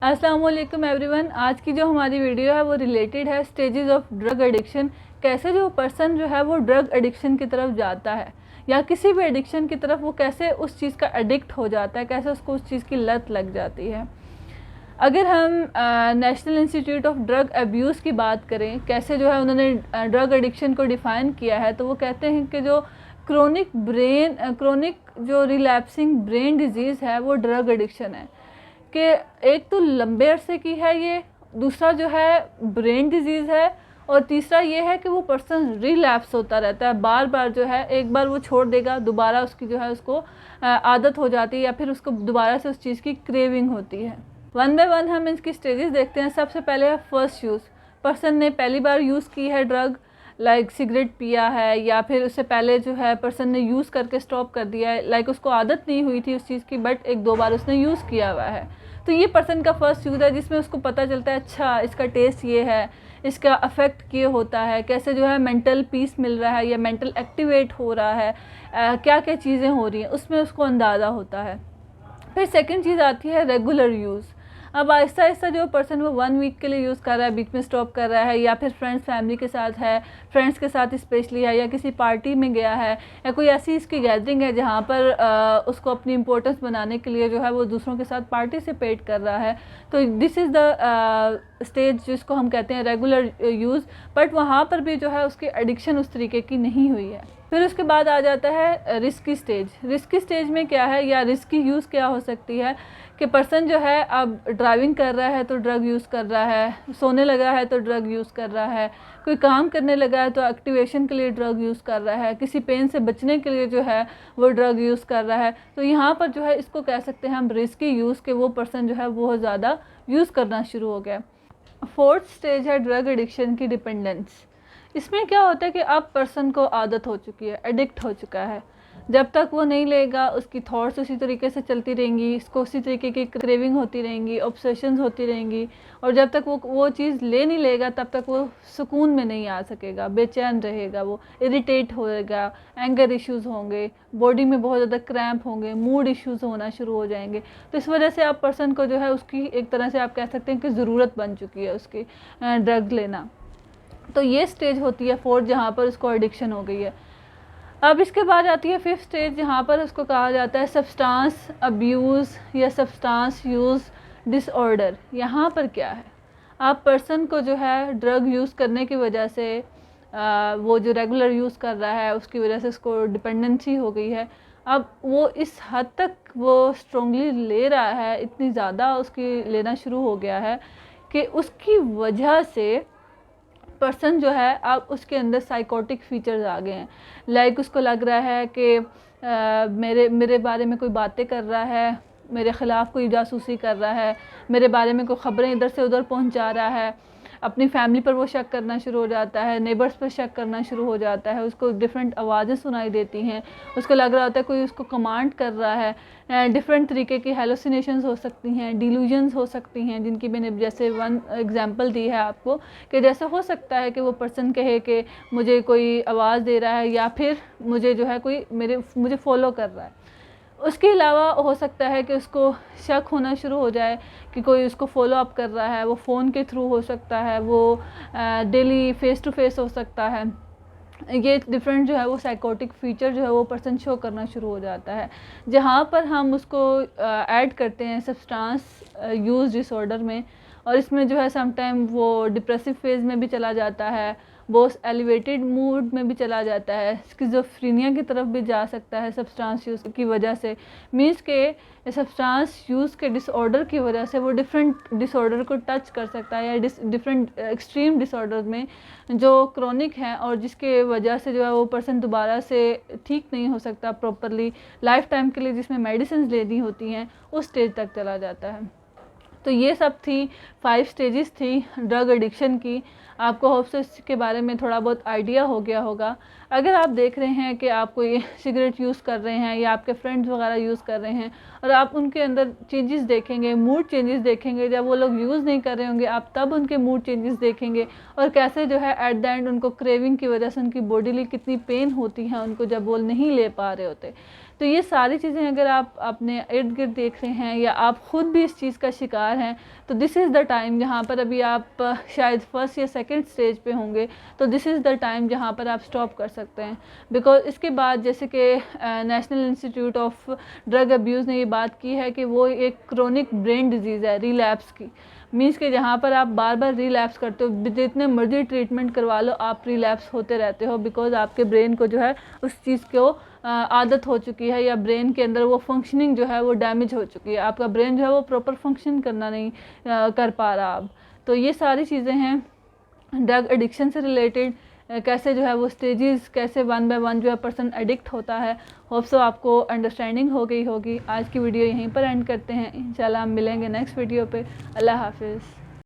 अस्सलाम वालेकुम एवरीवन। आज की जो हमारी वीडियो है वो रिलेटेड है स्टेजेस ऑफ ड्रग एडिक्शन। कैसे जो पर्सन जो है वो ड्रग एडिक्शन की तरफ जाता है या किसी भी एडिक्शन की तरफ वो कैसे उस चीज़ का एडिक्ट हो जाता है, कैसे उसको उस चीज़ की लत लग जाती है। अगर हम national institute of drug abuse की बात करें, कैसे जो है उन्होंने ड्रग एडिक्शन को डिफ़ाइन किया है, तो वो कहते हैं कि जो क्रोनिक जो रिलैप्सिंग ब्रेन डिजीज़ है वो ड्रग एडिक्शन है। कि एक तो लंबे अरसे की है ये, दूसरा जो है ब्रेन डिजीज़ है, और तीसरा ये है कि वो पर्सन रिलैप्स होता रहता है। बार बार जो है, एक बार वो छोड़ देगा, दोबारा उसकी जो है उसको आदत हो जाती है या फिर उसको दोबारा से उस चीज़ की क्रेविंग होती है। वन बाय वन हम इसकी स्टेजेस देखते हैं। सबसे पहले है फर्स्ट यूज़। पर्सन ने पहली बार यूज़ की है ड्रग, लाइक सिगरेट पिया है, या फिर उससे पहले जो है पर्सन ने यूज़ करके स्टॉप कर दिया है, लाइक उसको आदत नहीं हुई थी उस चीज़ की, बट एक दो बार उसने यूज़ किया हुआ है। तो ये पर्सन का फर्स्ट यूज़ है जिसमें उसको पता चलता है अच्छा इसका टेस्ट ये है, इसका अफेक्ट ये होता है, कैसे जो है मेंटल पीस मिल रहा है या मेंटल एक्टिवेट हो रहा है, क्या क्या चीज़ें हो रही हैं, उसमें उसको अंदाज़ा होता है। फिर सेकंड चीज़ आती है रेगुलर यूज़। अब आहिस्ता आहिस्ता जो पर्सन वो 1 वीक के लिए यूज़ कर रहा है, बीच में स्टॉप कर रहा है, या फिर फ्रेंड्स फैमिली के साथ है, फ्रेंड्स के साथ स्पेशली है, या किसी पार्टी में गया है, या कोई ऐसी इसकी गैदरिंग है जहाँ पर उसको अपनी इम्पोर्टेंस बनाने के लिए जो है वो दूसरों के साथ पार्टिसिपेट कर रहा है। तो दिस इज़ द स्टेज जिसको हम कहते हैं रेगुलर यूज़। बट वहाँ पर भी जो है उसकी एडिक्शन उस तरीके की नहीं हुई है। फिर उसके बाद आ जाता है रिस्की स्टेज। रिस्की स्टेज में क्या है, या रिस्की यूज़ क्या हो सकती है कि पर्सन जो है अब ड्राइविंग कर रहा है तो ड्रग यूज़ कर रहा है, सोने लगा है तो ड्रग यूज़ कर रहा है, कोई काम करने लगा है तो एक्टिवेशन के लिए ड्रग यूज़ कर रहा है, किसी पेन से बचने के लिए जो है वो ड्रग यूज़ कर रहा है। तो यहाँ पर जो है इसको कह सकते हैं हम रिस्की यूज़, के वो पर्सन जो है बहुत ज़्यादा यूज़ करना शुरू हो गया। फोर्थ स्टेज है ड्रग एडिक्शन की डिपेंडेंस। इसमें क्या होता है कि अब पर्सन को आदत हो चुकी है, एडिक्ट हो चुका है। जब तक वो नहीं लेगा उसकी थॉट्स उसी तरीके से चलती रहेंगी, इसको उसी तरीके की क्रेविंग होती रहेंगी, ऑब्सेशंस होती रहेंगी, और जब तक वो चीज़ ले नहीं लेगा तब तक वो सुकून में नहीं आ सकेगा, बेचैन रहेगा, वो इरिटेट होएगा, एंगर इश्यूज़ होंगे, बॉडी में बहुत ज़्यादा क्रैम्प होंगे, मूड इश्यूज़ होना शुरू हो जाएंगे। तो इस वजह से आप पर्सन को जो है उसकी एक तरह से आप कह सकते हैं कि ज़रूरत बन चुकी है उसकी ड्रग लेना। तो ये स्टेज होती है फोर्थ, जहाँ पर उसको एडिक्शन हो गई है। अब इसके बाद आती है फिफ्थ स्टेज, जहाँ पर उसको कहा जाता है सब्सटेंस अब्यूज़ या सब्सटेंस यूज़ डिसऑर्डर। यहाँ पर क्या है, आप पर्सन को जो है ड्रग यूज़ करने की वजह से वो जो रेगुलर यूज़ कर रहा है उसकी वजह से उसको डिपेंडेंसी हो गई है। अब वो इस हद तक वो स्ट्रॉन्गली ले रहा है, इतनी ज़्यादा उसकी लेना शुरू हो गया है कि उसकी वजह से पर्सन जो है अब उसके अंदर साइकोटिक फीचर्स आ गए हैं। लाइक उसको लग रहा है कि मेरे बारे में कोई बातें कर रहा है, मेरे ख़िलाफ़ कोई जासूसी कर रहा है, मेरे बारे में कोई ख़बरें इधर से उधर पहुंचा रहा है। अपनी फैमिली पर वो शक करना शुरू हो जाता है, नेबर्स पर शक करना शुरू हो जाता है, उसको डिफरेंट आवाज़ें सुनाई देती हैं, उसको लग रहा होता है कोई उसको कमांड कर रहा है। डिफरेंट तरीके की हेलुसिनेशंस हो सकती हैं, डिल्यूजन्स हो सकती हैं, जिनकी मैंने जैसे वन एग्जांपल दी है आपको, कि जैसे हो सकता है कि वो पर्सन कहे कि मुझे कोई आवाज़ दे रहा है, या फिर मुझे जो है कोई मुझे फॉलो कर रहा है। उसके अलावा हो सकता है कि उसको शक होना शुरू हो जाए कि कोई उसको फॉलो अप कर रहा है, वो फ़ोन के थ्रू हो सकता है, वो डेली फ़ेस टू फेस हो सकता है। ये डिफरेंट जो है वो साइकोटिक फीचर जो है वो पर्सन शो करना शुरू हो जाता है, जहाँ पर हम उसको ऐड करते हैं सब्सटेंस यूज़ डिसऑर्डर में। और इसमें जो है समटाइम वो डिप्रेसिव फेज़ में भी चला जाता है, वो एलिवेटेड मूड में भी चला जाता है, स्किज़ोफ्रेनिया की तरफ भी जा सकता है सब्सटेंस यूज़ की वजह से। मीन्स के सब्सटेंस यूज़ के डिसऑर्डर की वजह से वो डिफरेंट डिसऑर्डर को टच कर सकता है, या डिफरेंट एक्सट्रीम डिसऑर्डर में जो क्रोनिक है, और जिसके वजह से जो है वो पर्सन दोबारा से ठीक नहीं हो सकता प्रॉपरली, लाइफ टाइम के लिए जिसमें मेडिसिन लेनी होती हैं, उस स्टेज तक चला जाता है। तो ये सब थी 5 स्टेजेस थी ड्रग एडिक्शन की। आपको होप से इसके बारे में थोड़ा बहुत आइडिया हो गया होगा। अगर आप देख रहे हैं कि आप कोई सिगरेट यूज़ कर रहे हैं, या आपके फ्रेंड्स वगैरह यूज़ कर रहे हैं, और आप उनके अंदर चेंजेस देखेंगे, मूड चेंजेस देखेंगे, जब वो लोग यूज़ नहीं कर रहे होंगे आप तब उनके मूड चेंजेस देखेंगे, और कैसे जो है एट द एंड उनको क्रेविंग की वजह से उनकी बॉडीली कितनी पेन होती है उनको जब वो नहीं ले पा रहे होते। तो ये सारी चीज़ें अगर आप अपने इर्द गिर्द देख रहे हैं, या आप ख़ुद भी इस चीज़ का शिकार हैं, तो दिस इज़ द टाइम जहाँ पर अभी आप शायद फर्स्ट या सेकंड स्टेज पे होंगे, तो दिस इज़ द टाइम जहाँ पर आप स्टॉप कर सकते हैं। बिकॉज इसके बाद जैसे कि national institute of drug abuse ने ये बात की है कि वो एक क्रोनिक ब्रेन डिजीज़ है रिलैप्स की, मीन्स कि जहाँ पर आप बार बार रिलैप्स करते हो, जितने मर्जी ट्रीटमेंट करवा लो आप रिलैप्स होते रहते हो, बिकॉज आपके ब्रेन को जो है उस चीज़ को आदत हो चुकी है, या ब्रेन के अंदर वो फंक्शनिंग जो है वो डैमेज हो चुकी है, आपका ब्रेन जो है वो प्रॉपर फंक्शन करना नहीं कर पा रहा अब। तो ये सारी चीज़ें हैं ड्रग एडिक्शन से रिलेटेड, कैसे जो है वो स्टेजेस, कैसे वन बाय वन जो है पर्सन एडिक्ट होता है। होप सो आपको अंडरस्टैंडिंग हो गई होगी। आज की वीडियो यहीं पर एंड करते हैं, इंशाल्लाह हम मिलेंगे नेक्स्ट वीडियो पे। अल्लाह हाफिज़।